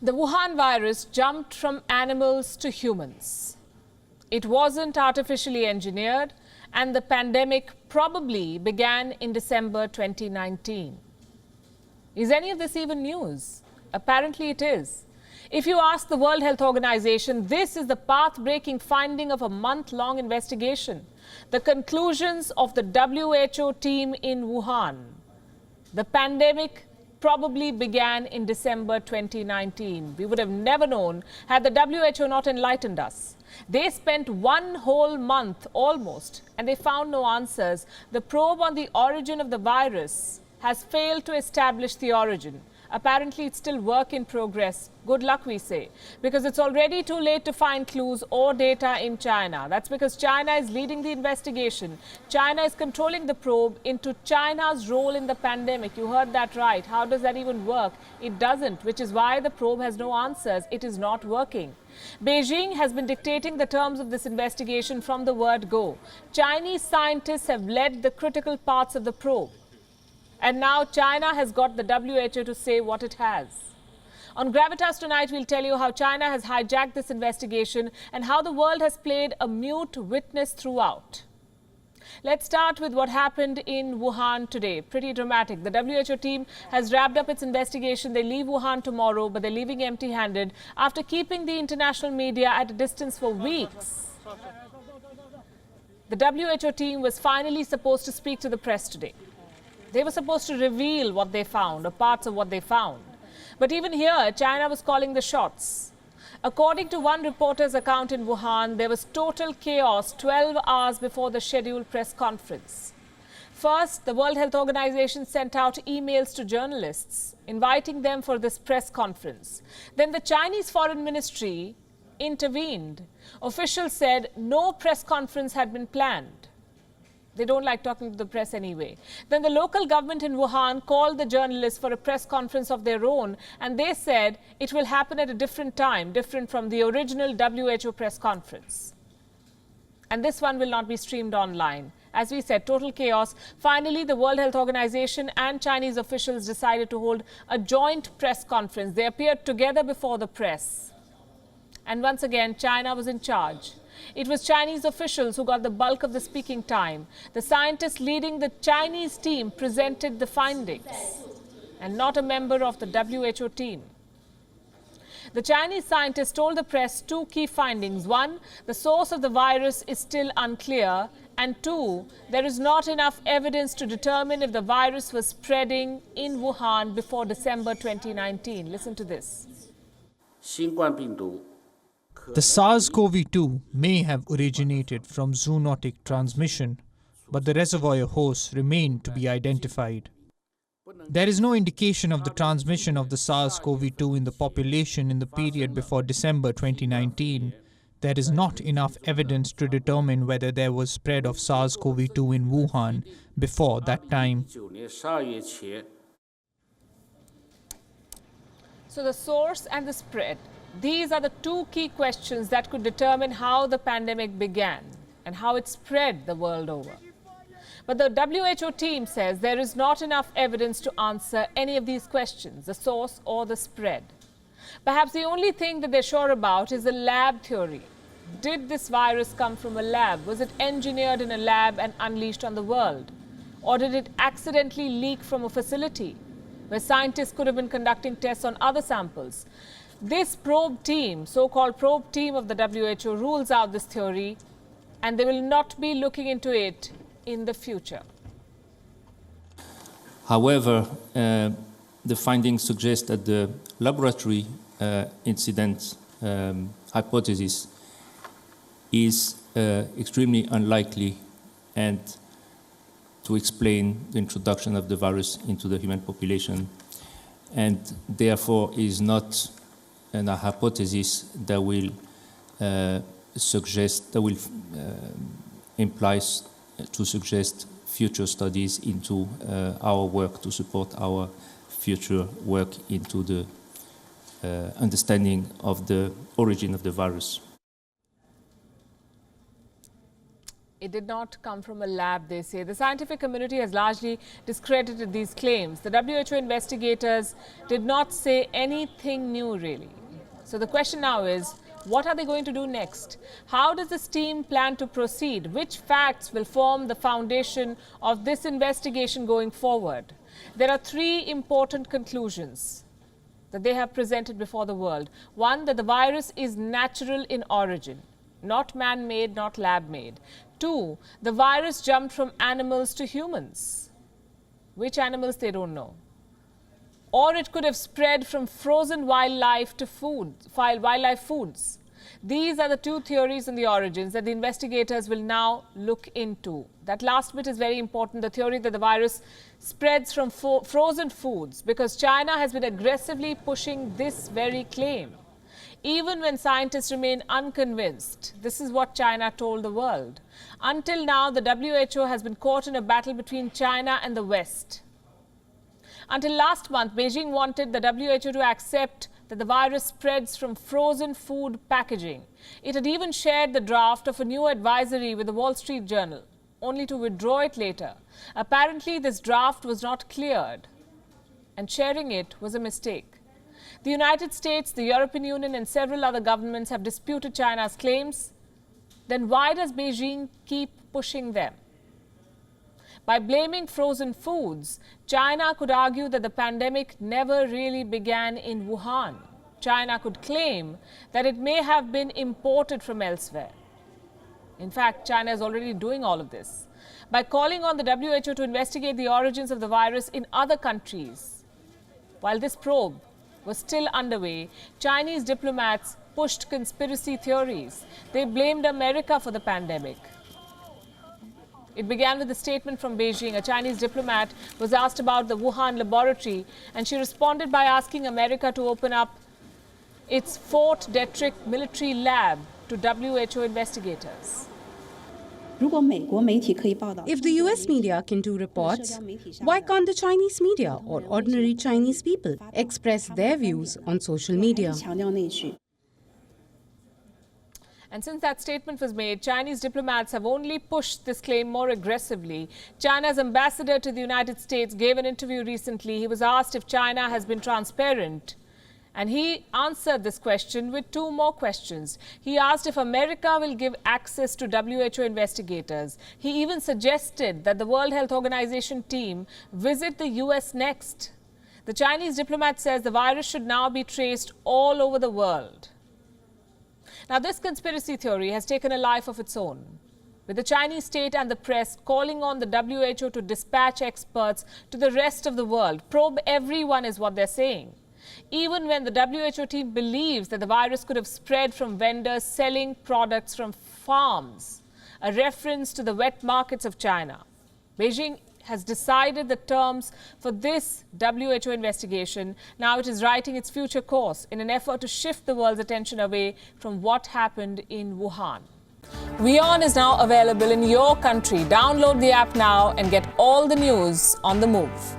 The Wuhan virus jumped from animals to humans. It wasn't artificially engineered, and the pandemic probably began in December 2019. Is any of this even news? Apparently it is. If you ask the World Health Organization, this is the path-breaking finding of a month-long investigation. The conclusions of the WHO team in Wuhan. The pandemic probably began in December 2019. We would have never known had the WHO not enlightened us. They spent one whole month almost, and they found no answers. The probe on the origin of the virus has failed to establish the origin. Apparently, it's still work in progress. Good luck, we say, because it's already too late to find clues or data in China. That's because China is leading the investigation. China is controlling the probe into China's role in the pandemic. You heard that right. How does that even work? It doesn't, which is why the probe has no answers. It is not working. Beijing has been dictating the terms of this investigation from the word go. Chinese scientists have led the critical parts of the probe. And now China has got the WHO to say what it has. On Gravitas tonight, we'll tell you how China has hijacked this investigation and how the world has played a mute witness throughout. Let's start with what happened in Wuhan today. Pretty dramatic. The WHO team has wrapped up its investigation. They leave Wuhan tomorrow, but they're leaving empty-handed after keeping the international media at a distance for weeks. The WHO team was finally supposed to speak to the press today. They were supposed to reveal what they found, or parts of what they found. But even here, China was calling the shots. According to one reporter's account in Wuhan, there was total chaos 12 hours before the scheduled press conference. First, the World Health Organization sent out emails to journalists, inviting them for this press conference. Then the Chinese Foreign Ministry intervened. Officials said no press conference had been planned. They don't like talking to the press anyway. Then the local government in Wuhan called the journalists for a press conference of their own, and they said it will happen at a different time, different from the original WHO press conference. And this one will not be streamed online. As we said, total chaos. Finally, the World Health Organization and Chinese officials decided to hold a joint press conference. They appeared together before the press. And once again, China was in charge. It was Chinese officials who got the bulk of the speaking time. The scientists leading the Chinese team presented the findings, and not a member of the WHO team. The Chinese scientists told the press two key findings. One, the source of the virus is still unclear. And two, there is not enough evidence to determine if the virus was spreading in Wuhan before December 2019. Listen to this. The SARS-CoV-2 may have originated from zoonotic transmission, but the reservoir hosts remain to be identified. There is no indication of the transmission of the SARS-CoV-2 in the population in the period before December 2019. There is not enough evidence to determine whether there was spread of SARS-CoV-2 in Wuhan before that time. So the source and the spread. These are the two key questions that could determine how the pandemic began and how it spread the world over. But the WHO team says there is not enough evidence to answer any of these questions, the source or the spread. Perhaps the only thing that they're sure about is the lab theory. Did this virus come from a lab? Was it engineered in a lab and unleashed on the world? Or did it accidentally leak from a facility where scientists could have been conducting tests on other samples? This probe team, so-called probe team of the WHO, rules out this theory, and they will not be looking into it in the future. However, the findings suggest that the laboratory incident hypothesis is extremely unlikely and to explain the introduction of the virus into the human population, and therefore is not a hypothesis that will implies to suggest future studies into our work to support our future work into the understanding of the origin of the virus. It did not come from a lab, they say. The scientific community has largely discredited these claims. The WHO investigators did not say anything new, really. So the question now is, what are they going to do next? How does this team plan to proceed? Which facts will form the foundation of this investigation going forward? There are three important conclusions that they have presented before the world. One, that the virus is natural in origin, not man-made, not lab-made. Two, the virus jumped from animals to humans. Which animals, they don't know. Or it could have spread from frozen wildlife to wildlife foods. These are the two theories on the origins that the investigators will now look into. That last bit is very important, the theory that the virus spreads from frozen foods, because China has been aggressively pushing this very claim. Even when scientists remain unconvinced, this is what China told the world. Until now, the WHO has been caught in a battle between China and the West. Until last month, Beijing wanted the WHO to accept that the virus spreads from frozen food packaging. It had even shared the draft of a new advisory with the Wall Street Journal, only to withdraw it later. Apparently, this draft was not cleared, and sharing it was a mistake. The United States, the European Union, and several other governments have disputed China's claims. Then why does Beijing keep pushing them? By blaming frozen foods, China could argue that the pandemic never really began in Wuhan. China could claim that it may have been imported from elsewhere. In fact, China is already doing all of this by calling on the WHO to investigate the origins of the virus in other countries. While this probe was still underway, Chinese diplomats pushed conspiracy theories. They blamed America for the pandemic. It began with a statement from Beijing. A Chinese diplomat was asked about the Wuhan laboratory, and she responded by asking America to open up its Fort Detrick military lab to WHO investigators. If the US media can do reports, why can't the Chinese media or ordinary Chinese people express their views on social media? And since that statement was made, Chinese diplomats have only pushed this claim more aggressively. China's ambassador to the United States gave an interview recently. He was asked if China has been transparent, and he answered this question with two more questions. He asked if America will give access to WHO investigators. He even suggested that the World Health Organization team visit the US next. The Chinese diplomat says the virus should now be traced all over the world. Now, this conspiracy theory has taken a life of its own, with the Chinese state and the press calling on the WHO to dispatch experts to the rest of the world. Probe everyone is what they're saying. Even when the WHO team believes that the virus could have spread from vendors selling products from farms, a reference to the wet markets of China. Beijing has decided the terms for this WHO investigation. Now it is writing its future course in an effort to shift the world's attention away from what happened in Wuhan. WION is now available in your country. Download the app now and get all the news on the move.